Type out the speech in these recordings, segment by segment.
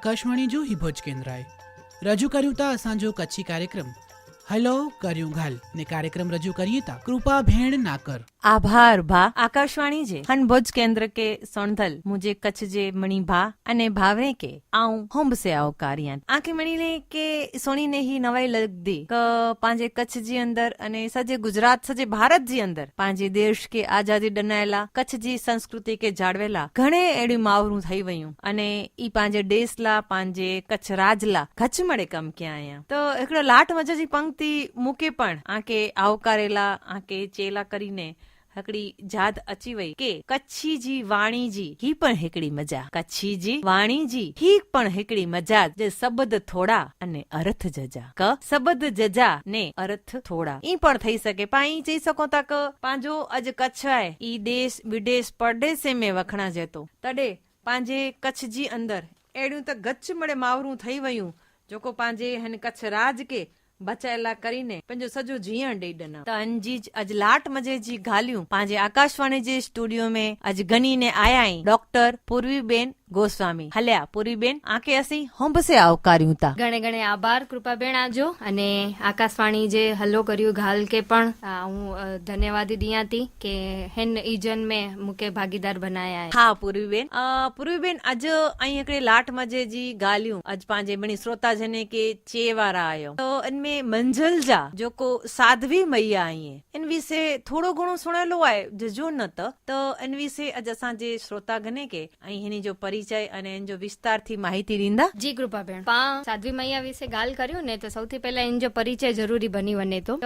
आकाशवाणी जो हिभोज केंद्र आहे रजू कर्યું તા અસાંજો કચ્છી કાર્યક્રમ હલો કર્યું ઘાલ ને કાર્યક્રમ રજૂ કરીએ તા કૃપા ભેણ ના કર। આભાર ભા આકાશવાણી જે હન ભુજ કેન્દ્ર के सोनथल मुझे कच्छ जे मणि भा अने भावरे के आऊं होंब से आओ कारियां आके मणि ने के सोनी ने ही नवाई लग दी क पांजे कच्छ जी अंदर अने सजे गुजरात सजे भारत जी अंदर पांजे देश के आजादी डनायला कच्छ जी संस्कृति के जाड़वेला घणे एड़ी मावरू थई वयूं अने ई पांजे देशला पांजे कच्छ राजला कच्छ मड़े कम के आया तो एकड़ो लाट मजा जी पंक्ति मूके पण आके आवकारेला आके चेला करीने हकड़ी जाद अची वई के कच्छी जी वाणी जी ही पण हिकड़ी मजा कच्छी जी वाणी जी ही पण हिकड़ी मजा जे सबद थोड़ा अने अर्थ जजा क सबद जजा ने अर्थ थोड़ा ई पण थई सके पाई चई सको ता क पांजो अज कच्छ है ई देश विदेश परदेसे में वखणा जेतो तडे पांजे कच्छ जी अंदर एड़ियों त गच्छ मड़े मावरू थई वयूं जोको पांजे हन कच्छ राज के बचायला करीने पंहिंजो सॼो जीअण ॾेई ॾिना त अंजी अॼु लाट मजे जी ॻाल्हियूं पंहिंजे आकाशवाणी जे स्टूडियो में अॼु गनी ने आया आहीं डॉक्टर पूर्वी बेन गोस्वामी हलिया पूरी बेन आके असी होंब से आवकार्યું તા ઘણે ઘણે આભાર કૃપાબેન આજો અને આકાશવાણી જે હલ્લો કર્યું ઘાલ કે પણ હું ધન્યવાદ દિયા ती કે હેન ઈજન में मुके भागीदार बनाया है। हाँ पूर्वी बेन अज अई एकड़े लाट मजे जी ॻाल्हियूं अज पांजे बणी श्रोता जने के चे वारा आयो तो इनमें मंझल जा जोको साध्वी मैया आई है इन विषे थोड़ो घणो सुणेलो आहे जजो न तो इन विषे अज असांजे श्रोता गने के अई हिनी जो परिचय अने इन जो विस्तार थी माहिती ॾींदा। जी कृपाबेन पा साध्वी मैया विषे गाल कर्યું ने तो સૌથી પહેલા इन जो परिचय जरूरी बनी वने तो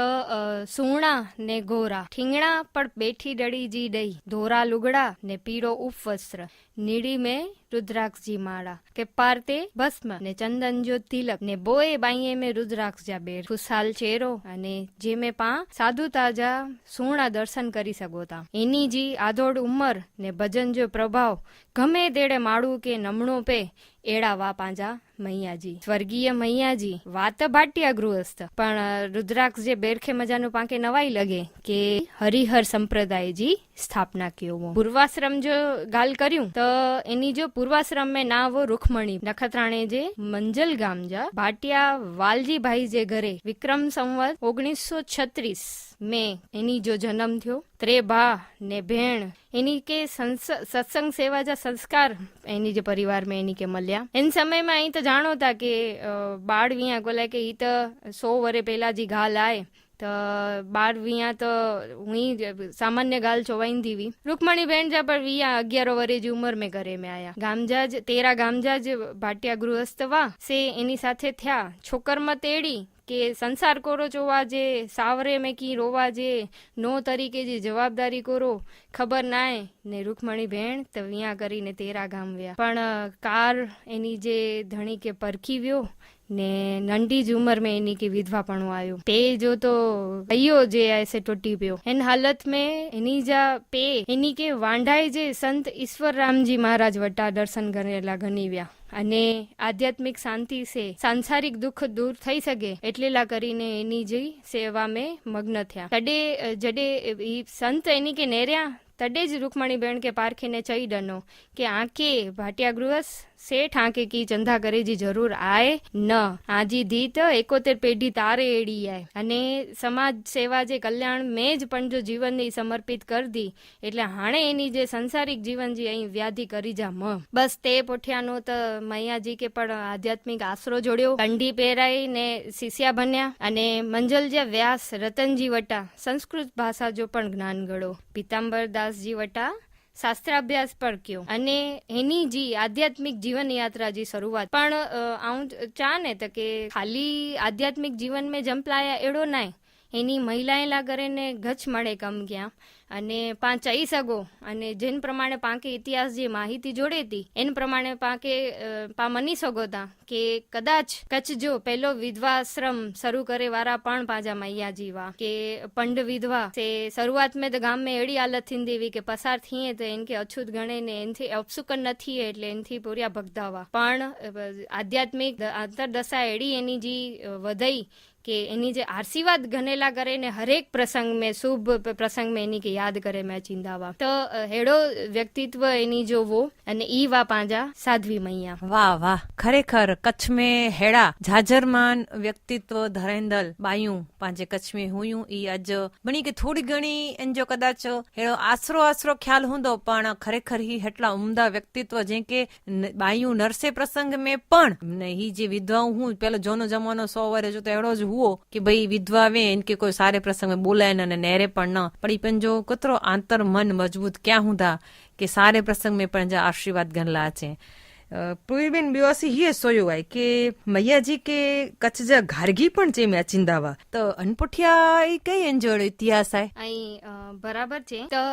सूणा ने गोरा ठींगणा पर बेठी डड़ी जी डई धोरा लुगड़ा ने पीरो उप वस्त्र नीड़ी में रुद्राक्ष जी माड़ा के पारते भस्म ने चंदन जो तिलक ने बोए बाईए में रुद्राक्ष जा बेर खुशहाल चेहरो अने जे में पा साधु ताजा सूणा दर्शन करी सको था एनी जी आधोड़ उमर ने भजन जो प्रभाव गमे तेड़े माड़ू के नमणो पे एड़ा वा पांजा मैया जी स्वर्गीय मैया जी वात भाटिया गृहस्थ पण रुद्राक्ष जे बेरखे मजानु पाके नवाई लगे के हरिहर संप्रदाय जी स्थापना कियो पूर्वाश्रम जो गाल कर्યું तो एनी जो पूर्वाश्रम में नाम वो रुखमणी नखत्राणे जे मंजल गाम जा भाटिया वालजी भाई जे घरे विक्रम संवत 1936 में एनी जो जन्म थियो त्रे भा ने भेण एनी के सत्संग सेवा जा संस्कार एनी जे परिवार में एनी के मल्या इन समय में अहीं तो जाणो था के बाळ वीया गोले के ई तो 100 वरे पहला जी गाल आए तो 12 तो हुई सामान्य गाल चोवाईंदी हुई रुक्मणी बेन जा पर 11 वरे जी उम्र में घरे में आया गामजाज 13 गामजाज भाटिया गृहस्थ वा से एनी साथे थया छोकर मत एड़ी के संसार कोरो जोवा जे सावरे में की रोवा जे नो तरीके जी जवाबदारी कोरो खबर नाए ने रुक्मणी भेण तो विया करी ने 13 गाम व्या पण कार एनी जे धणी के परखी व्यो ने नंढी जी उम्र में एनी की विधवा पण आयो ते जो तो अयो जे ऐसे टूटी पियो इन हालत में एनी जा पे एनी के वांढाई जे संत ईश्वर राम जी महाराज वटा दर्शन करेला घनी व्या अने आध्यात्मिक शांति से सांसारिक दुख दूर थई सके एटलेला करीने एनी जी सेवा में मग्न थया तडे जडे ई संत एनी के नेर्या तडे ज रुक्मणी बेन के पारखे ने चई डनो के आके भाटिया गृहस्थ सेठ आके की चंदा करे जी जरूर आए न आजी धी तो 71 पेढ़ी तारे एड़ी आए अने समाज सेवा जे कल्याण में ज पण जो जीवन ने समर्पित कर दी एटले हाणे एनी जे संसारिक जीवन जी अहीं व्याधि करी जा म बस ते पोठियानो तो मैया जी के पण आध्यात्मिक आसरो जोड़्यो कंडी पेराई ने शिष्या बन्या अने मंजल जे व्यास रतनजी वटा संस्कृत भाषा जो पण ज्ञान गळो पीतांबर दास जी वटा शास्त्राभ्यास पर क्यों अने एनी जी आध्यात्मिक जीवन यात्रा जी शुरुआत पण आऊं चाहे त के खाली आध्यात्मिक जीवन में जंपलाया एड़ो नाय एनी महिलाएं ला करे ने गच मळे कम क्या अने पा चई सगो अने जिन प्रमाणे पाके इतिहास जी माहिती जोड़े थी इन प्रमाणे पाके पा मनी सगो था के कदाच कच्छ जो पहलो विधवाश्रम शुरू करे वारा पण पाजा मैया जी वा के पंड विधवा से शुरुआत में तो गाम में एड़ी हालत थींदी हुई के पसार थिए तो इनके अछूत गणे ने इनथी अपसुकन न थिए एटले इनथी पूरिया भगदावा पण आध्यात्मिक अंतरदशा एड़ी एनी जी वधई કે એની જે આशीर्वाद गनेला करे ने हरेक प्रसंग में शुभ प्रसंग में एनी के याद करे मैं चिंदावा तो हेड़ो व्यक्तित्व एनी जो वो अने ई वा पांजा साध्वी मैया। वाह वाह, खरेखर कच्छ में हेड़ा झाझरमान व्यक्तित्व धरेंदल बायूं पांजे कच्छ में हुयूं ई अज बणी के थोड़ी घणी इन जो कदाच हेड़ो आसरो आसरो ख्याल हुंदो पण खरेखर ही हेटला उमदा व्यक्तित्व जेके बायूं नरसे प्रसंग में पण ने ही जे विधवाऊं हूं पेलो जोनो जमानो 100 वर्ष जो तो एड़ो ज हुओ कि भई विधवा वे इनके कोई सारे प्रसंग में बोलाय न नेरे पण न पण ई पंजो कतरो आंतर मन मजबूत क्या हुंदा के सारे प्रसंग में पंजा आशीर्वाद गणला छे। पूर्वीबेन बियोसी ये सोयो है कि मैया जी के कच्छ जा घारगी पण जे में अचिंदावा तो अनपुठिया ई कई अंजोड़ इतिहास है बराबर छे तो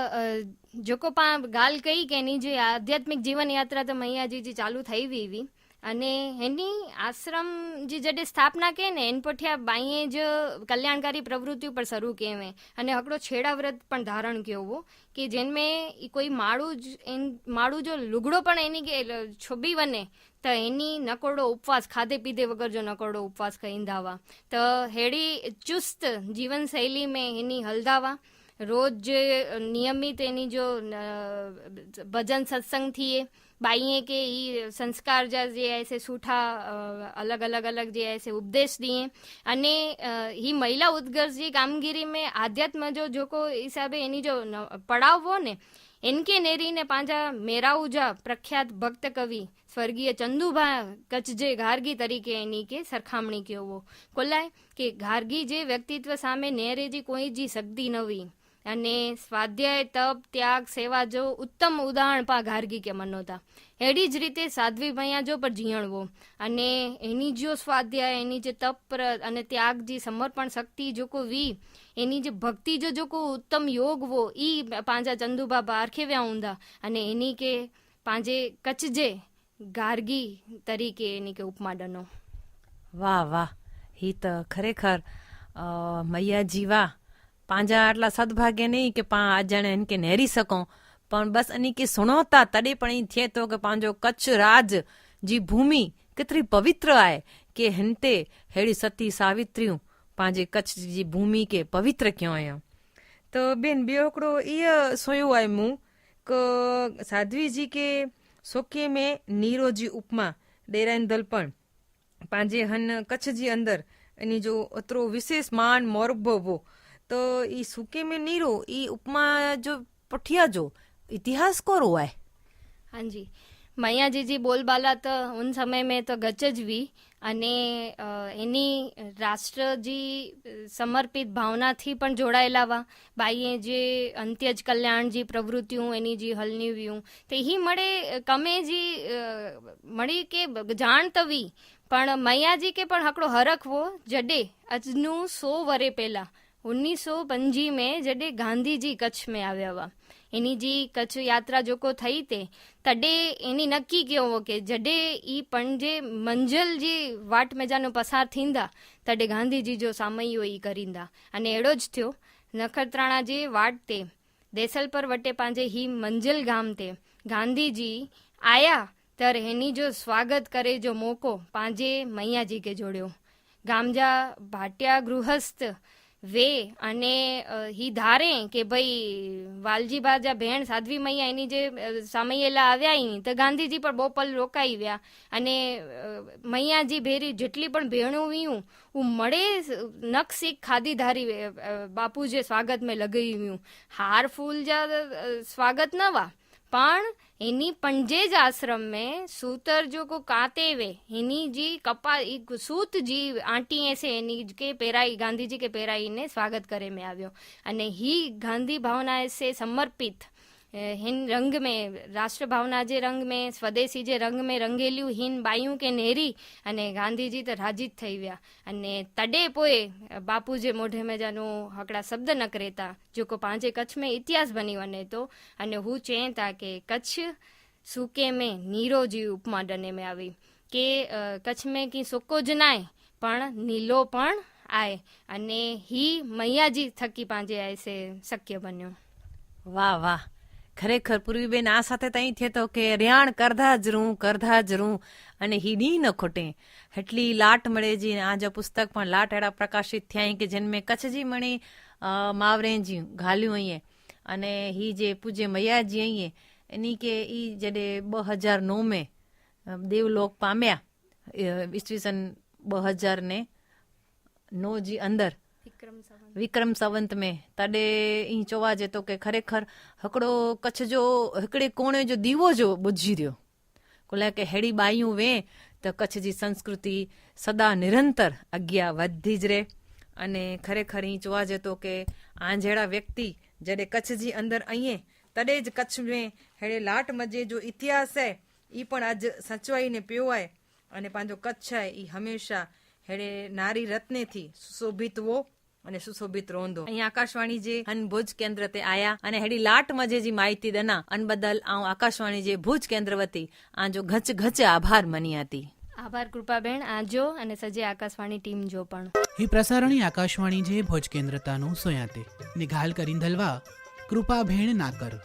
जोको पा गाल कई के एनी जे आध्यात्मिक जीवन यात्रा तो मैया जी चालू थई वी અને એની આશ્રમ જે જડે સ્થાપના કે ને એન પઠિયા બાઈએ જ કલ્યાણકારી પ્રવૃત્તિ પર શરૂ કેવે અને હકડો છેડા વ્રત પણ ધારણ કેવો કે જેનમે કોઈ માળું જો લુગડો પણ એની કે છોબી વને તો એની નકોડો ઉપવાસ ખાધે પીધે વગર જો નકોડો ઉપવાસ કહીંદાવા તો હેડી ચુસ્ત जीवन शैली में एनी हलदावा रोज नियमित एनी जो भजन सत्संग थिए बाइए के ई संस्कार जा जे ऐसे सूठा अलग अलग अलग जे ऐसे उपदेश दिए अने ही महिला उत्कर्ष जी कामगिरी में आध्यात्म जो जोको हिसाबे एनी जो पड़ाव हो ने इनके नेरी ने पांजा मेराऊजा प्रख्यात भक्त कवि स्वर्गीय चंदुभा कच्छ जे घारगी तरीके एनी के सरखामणी क्यो वो कोलाय के घारगी जे व्यक्तित्व सामे नेरे जी कोई जी शक्ति नवी અને સ્વાધ્યાય તપ ત્યાગ સેવા જો ઉત્તમ ઉદાહરણ પા ઘારગી કે મનોતા એડી જ રીતે સાધ્વી મૈયા જો પર જીણવો અને એની જો સ્વાધ્યાય એની જે તપ અને ત્યાગ જી સમર્પણ શક્તિ જો કો વી એની જે ભક્તિ જો કો ઉત્તમ યોગ वो ई પાંજા ચંદુબા બારખેવ્યા ઊંધા અને એની કે પાંજે કચ્છ જે ગાર્ગી તરીકે એની કે ઉપમા ડનો। વાહ વાહ, ही तो खरेखर मैया जीवा पांजा आटला सदभाग्य नहीं के पा अजणे इनके नेरी सको पण बस अनी के सुणोता तडे पण ई थे तो के पांजो कच्छ राज जी भूमि केतरी पवित्र आए के हिनते हेड़ी सती सावित्रियूं पांजे कच्छ जी भूमि के पवित्र क्यों आया। तो बेन बियोकड़ो ये सोयो आए मु क साध्वी जी के सोके में नीरो जी उपमा डेराइन दलपण पांजे हन कच्छ जी अंदर एनी जो अतरो विशेष मान मोरबो वो तो ई सूके में नीरो ई उपमा जो पठिया जो इतिहास को रो है। हाँ जी, मैया जी बोलबाला तो उन समय में तो गचज वी अने एनी राष्ट्र जी समर्पित भावना थी पण जोड़ायेला वा बाईए जे अंत्यज कल्याण जी प्रवृत्तियों एनी जी हलनी व्यूं ते ही मळे कमे जी मળી के जाण तो वी पण मैया जी के पण हकड़ो हरख वो जडे अजनू 100 वरे पहला 1925 में जडे गांधी जी कच्छ में आव्या हुआ एनी जी कच्छ यात्रा जोको थई ते तडे एनी नक्की क्यो हो के जडे ई पंजे मंजिल जी वाट में जानो पसार थींदा तडे गांधी जी जो सामयो ई करींदा अने एड़ो ज थयो नखत्राणा जी वाट ते देसल पर वटे पांजे ही मंजिल गाम ते गांधी जी आया तर एनी जो स्वागत करे जो मौको पांजे मैया जी के जोड़ियो गामजा भाटिया गृहस्थ वे अने ही धारे के भाई वालजी बाजा भेण साध्वी मैया एनी जे सामयेला आव्या ही तो गांधी जी पर बोपल रोकाई व्या अने मैया जी भेरी जेटली पण भेणो व्यूं उ मळे नख सीख खादी धारी बापू जे स्वागत में लगई व्यूं हार फूल जा स्वागत न वा पण एनी पंजेज आश्रम में सूतर जो को काते वे इनी जी कपा सूत जी आंटी ऐसे एनी के पेराई गांधी जी के पेराई ने स्वागत करे में आव्यो अने ही गांधी भावना से समर्पित हिन रंग में राष्ट्र भावना जे रंग में स्वदेशी जे रंग में रंगेलियूं हिन बायूं के नेरी अने गांधी जी तो राजी थई व्या अने तडे पोए बापू जे मोढे में जानो हकड़ा शब्द न करेता जो को पांजे कच्छ में इतिहास बनी वने तो अने हूँ चेता के कच्छ सूके में नीरो जी उपमा डने में आवी के कच्छ में की सुको ज नाय पण नीलो पण आए अने ही मैया जी थकी पांजे ऐसे शक्य बन्यो। वाह वाह, ખરેખર પૂર્વીબેન આ સાથે તઈ થયે તો કે રિયાણ કરધા જરું અને હીડી ન ખોટે એટલી લાટ મળે જી આ જો પુસ્તક પણ લાટ એડા પ્રકાશિત થયા કે જન્મે કચ્છજી મણી માવરેજી ઘાલ્યું અહીંયા અને હી જે પૂજ્ય મૈયાજી અહીંયા એની કે ઈ જડે 2009 में દેવલોક પામ્યા ઈસવીસન 2009 जी अंदर विक्रम संवत में तॾे ई चवा जे तो के खरेखर हिकिड़ो कच्छ जो हिकिड़े कोणे जो दीवो जो बुझी रहियो कोला के हेड़ी बायूं वे त कच्छ जी संस्कृति सदा निरंतर अॻियां वधदी ज रहे अने खरेखर ई चवा जे तो के आ जहिड़ा व्यक्ति जॾहिं कच्छ जी अंदर आईए तॾहिं ज कच्छ में हेड़े लाट मजे जो इतिहास है ई पण अॼु सचवाई ने पियो आहे अने पंहिंजो कच्छ आहे ई हमेशा हेड़े नारी रत्ने थी सुशोभित वो અને સુશોભિત રોંદો અહીં આકાશવાણી જે હન ભુજ કેન્દ્ર તે આયા અને હેડી લાટ મજે જી માહિતી દના અન બદલ આઉં આકાશવાણી જે ભુજ કેન્દ્ર વતી આજો ઘચ આભાર મની હતી આભાર કૃપાબેન આજો અને સજે આકાશવાણી ટીમ જો પણ ही प्रसारणी आकाशवाणी जे भोज केंद्रतानु सोयाते निघाल करींदलवा कृपा भेण नाकर।